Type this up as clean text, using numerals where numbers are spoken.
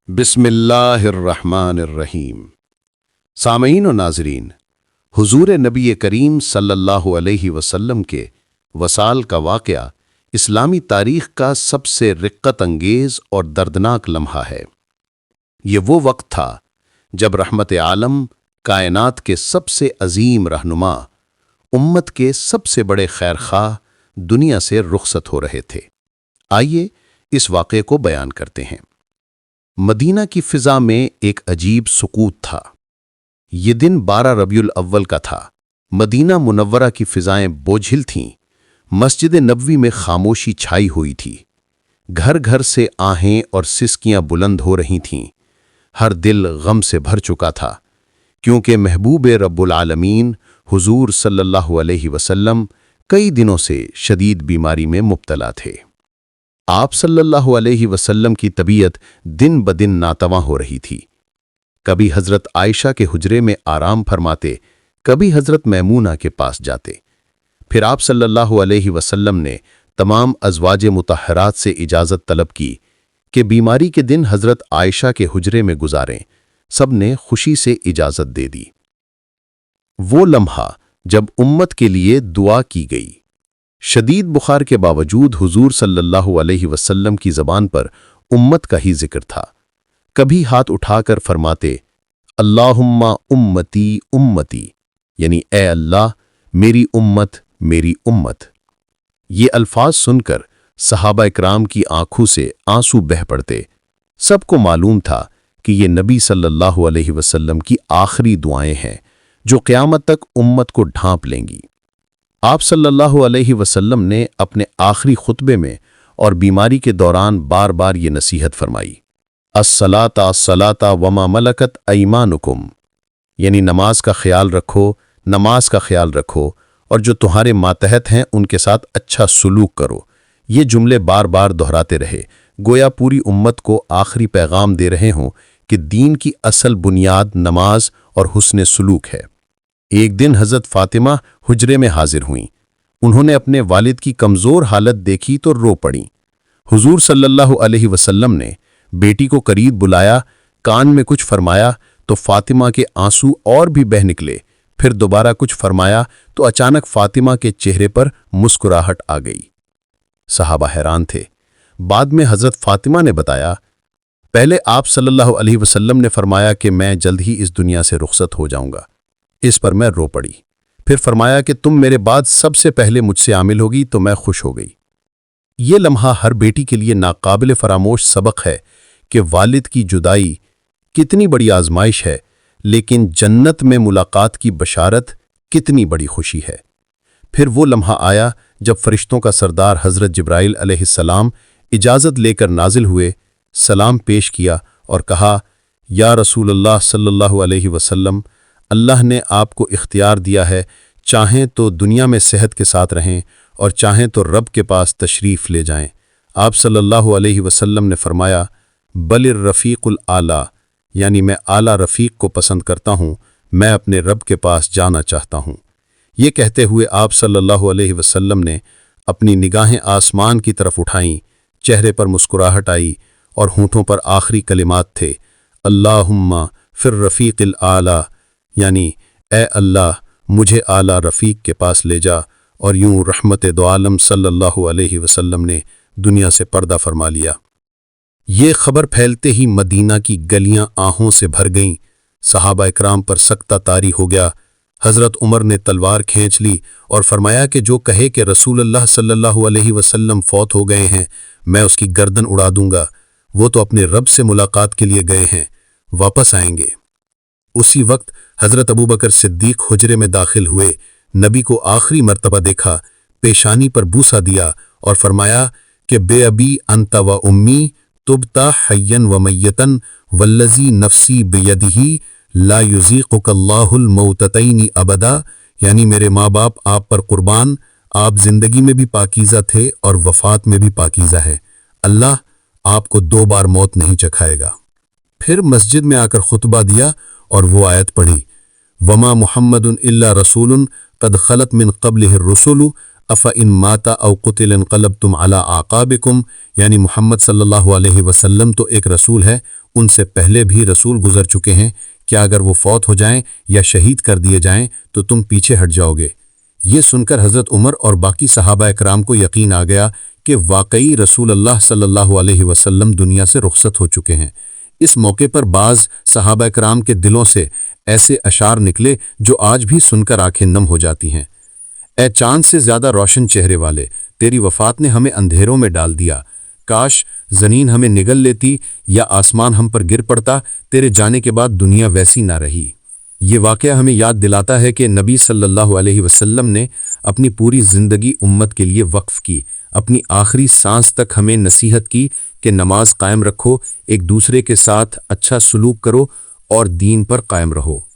بسم اللہ الرحمن الرحیم۔ سامعین و ناظرین، حضور نبی کریم صلی اللہ علیہ وسلم کے وصال کا واقعہ اسلامی تاریخ کا سب سے رقت انگیز اور دردناک لمحہ ہے۔ یہ وہ وقت تھا جب رحمت عالم، کائنات کے سب سے عظیم رہنما، امت کے سب سے بڑے خیرخواہ دنیا سے رخصت ہو رہے تھے۔ آئیے اس واقعے کو بیان کرتے ہیں۔ مدینہ کی فضا میں ایک عجیب سکوت تھا۔ یہ دن 12 ربیع الاول کا تھا۔ مدینہ منورہ کی فضائیں بوجھل تھیں۔ مسجد نبوی میں خاموشی چھائی ہوئی تھی۔ گھر گھر سے آہیں اور سسکیاں بلند ہو رہی تھیں۔ ہر دل غم سے بھر چکا تھا، کیونکہ محبوب رب العالمین حضور صلی اللہ علیہ وسلم کئی دنوں سے شدید بیماری میں مبتلا تھے۔ آپ صلی اللہ علیہ وسلم کی طبیعت دن بدن ناتواں ہو رہی تھی۔ کبھی حضرت عائشہ کے حجرے میں آرام فرماتے، کبھی حضرت میمونہ کے پاس جاتے۔ پھر آپ صلی اللہ علیہ وسلم نے تمام ازواج مطہرات سے اجازت طلب کی کہ بیماری کے دن حضرت عائشہ کے حجرے میں گزاریں۔ سب نے خوشی سے اجازت دے دی۔ وہ لمحہ جب امت کے لیے دعا کی گئی۔ شدید بخار کے باوجود حضور صلی اللہ علیہ وسلم کی زبان پر امت کا ہی ذکر تھا۔ کبھی ہاتھ اٹھا کر فرماتے، اللہم امتی امتی، یعنی اے اللہ میری امت میری امت۔ یہ الفاظ سن کر صحابہ اکرام کی آنکھوں سے آنسو بہہ پڑتے۔ سب کو معلوم تھا کہ یہ نبی صلی اللہ علیہ وسلم کی آخری دعائیں ہیں جو قیامت تک امت کو ڈھانپ لیں گی۔ آپ صلی اللہ علیہ وسلم نے اپنے آخری خطبے میں اور بیماری کے دوران بار بار یہ نصیحت فرمائی، الصلاۃ الصلاۃ وما ملکت ایمانکم، یعنی نماز کا خیال رکھو، نماز کا خیال رکھو، اور جو تمہارے ماتحت ہیں ان کے ساتھ اچھا سلوک کرو۔ یہ جملے بار بار دہراتے رہے، گویا پوری امت کو آخری پیغام دے رہے ہوں کہ دین کی اصل بنیاد نماز اور حسن سلوک ہے۔ ایک دن حضرت فاطمہ حجرے میں حاضر ہوئیں۔ انہوں نے اپنے والد کی کمزور حالت دیکھی تو رو پڑیں۔ حضور صلی اللہ علیہ وسلم نے بیٹی کو قریب بلایا، کان میں کچھ فرمایا تو فاطمہ کے آنسو اور بھی بہہ نکلے۔ پھر دوبارہ کچھ فرمایا تو اچانک فاطمہ کے چہرے پر مسکراہٹ آ گئی۔ صحابہ حیران تھے۔ بعد میں حضرت فاطمہ نے بتایا، پہلے آپ صلی اللہ علیہ وسلم نے فرمایا کہ میں جلد ہی اس دنیا سے رخصت ہو جاؤں گا۔ اس پر میں رو پڑی۔ پھر فرمایا کہ تم میرے بعد سب سے پہلے مجھ سے عامل ہوگی تو میں خوش ہو گئی۔ یہ لمحہ ہر بیٹی کے لیے ناقابل فراموش سبق ہے کہ والد کی جدائی کتنی بڑی آزمائش ہے، لیکن جنت میں ملاقات کی بشارت کتنی بڑی خوشی ہے۔ پھر وہ لمحہ آیا جب فرشتوں کا سردار حضرت جبرائیل علیہ السلام اجازت لے کر نازل ہوئے، سلام پیش کیا اور کہا، یا رسول اللہ صلی اللہ علیہ وسلم، اللہ نے آپ کو اختیار دیا ہے، چاہیں تو دنیا میں صحت کے ساتھ رہیں اور چاہیں تو رب کے پاس تشریف لے جائیں۔ آپ صلی اللہ علیہ وسلم نے فرمایا، بل الرفیق الاعلیٰ، یعنی میں اعلیٰ رفیق کو پسند کرتا ہوں، میں اپنے رب کے پاس جانا چاہتا ہوں۔ یہ کہتے ہوئے آپ صلی اللہ علیہ وسلم نے اپنی نگاہیں آسمان کی طرف اٹھائیں، چہرے پر مسکراہٹ آئی اور ہونٹوں پر آخری کلمات تھے، اللہم فی الرفیق الاعلیٰ، یعنی اے اللہ مجھے اعلیٰ رفیق کے پاس لے جا۔ اور یوں رحمت دو عالم صلی اللہ علیہ وسلم نے دنیا سے پردہ فرما لیا۔ یہ خبر پھیلتے ہی مدینہ کی گلیاں آہوں سے بھر گئیں۔ صحابہ اکرام پر سکتہ طاری ہو گیا۔ حضرت عمر نے تلوار کھینچ لی اور فرمایا کہ جو کہے کہ رسول اللہ صلی اللہ علیہ وسلم فوت ہو گئے ہیں، میں اس کی گردن اڑا دوں گا۔ وہ تو اپنے رب سے ملاقات کے لیے گئے ہیں، واپس آئیں گے۔ اسی وقت حضرت ابوبکر صدیق حجرے میں داخل ہوئے، نبی کو آخری مرتبہ دیکھا، پیشانی پر بوسہ دیا اور فرمایا کہ بے ابی انت و امی تبتا حیا و میتا والذی نفسی بیدہ لا یذیقک اللہ الموتتین ابدا، یعنی میرے ماں باپ آپ پر قربان، آپ زندگی میں بھی پاکیزہ تھے اور وفات میں بھی پاکیزہ ہے، اللہ آپ کو 2 بار موت نہیں چکھائے گا۔ پھر مسجد میں آ کر خطبہ دیا اور وہ آیت پڑھی، وما محمد الا رسول قد خلت من قبلہ الرسل افإن مات او قتل انقلبتم علی اعقابکم، یعنی محمد صلی اللہ علیہ وسلم تو ایک رسول ہے، ان سے پہلے بھی رسول گزر چکے ہیں، کیا اگر وہ فوت ہو جائیں یا شہید کر دیے جائیں تو تم پیچھے ہٹ جاؤ گے؟ یہ سن کر حضرت عمر اور باقی صحابہ اکرام کو یقین آ گیا کہ واقعی رسول اللہ صلی اللہ علیہ وسلم دنیا سے رخصت ہو چکے ہیں۔ اس موقع پر بعض صحابہ اکرام کے دلوں سے ایسے اشعار نکلے جو آج بھی سن کر آنکھیں نم ہو جاتی ہیں۔ اے چاند سے زیادہ روشن چہرے والے، تیری وفات نے ہمیں اندھیروں میں ڈال دیا، کاش زمین ہمیں نگل لیتی یا آسمان ہم پر گر پڑتا، تیرے جانے کے بعد دنیا ویسی نہ رہی۔ یہ واقعہ ہمیں یاد دلاتا ہے کہ نبی صلی اللہ علیہ وسلم نے اپنی پوری زندگی امت کے لیے وقف کی، اپنی آخری سانس تک ہمیں نصیحت کی کہ نماز قائم رکھو، ایک دوسرے کے ساتھ اچھا سلوک کرو اور دین پر قائم رہو۔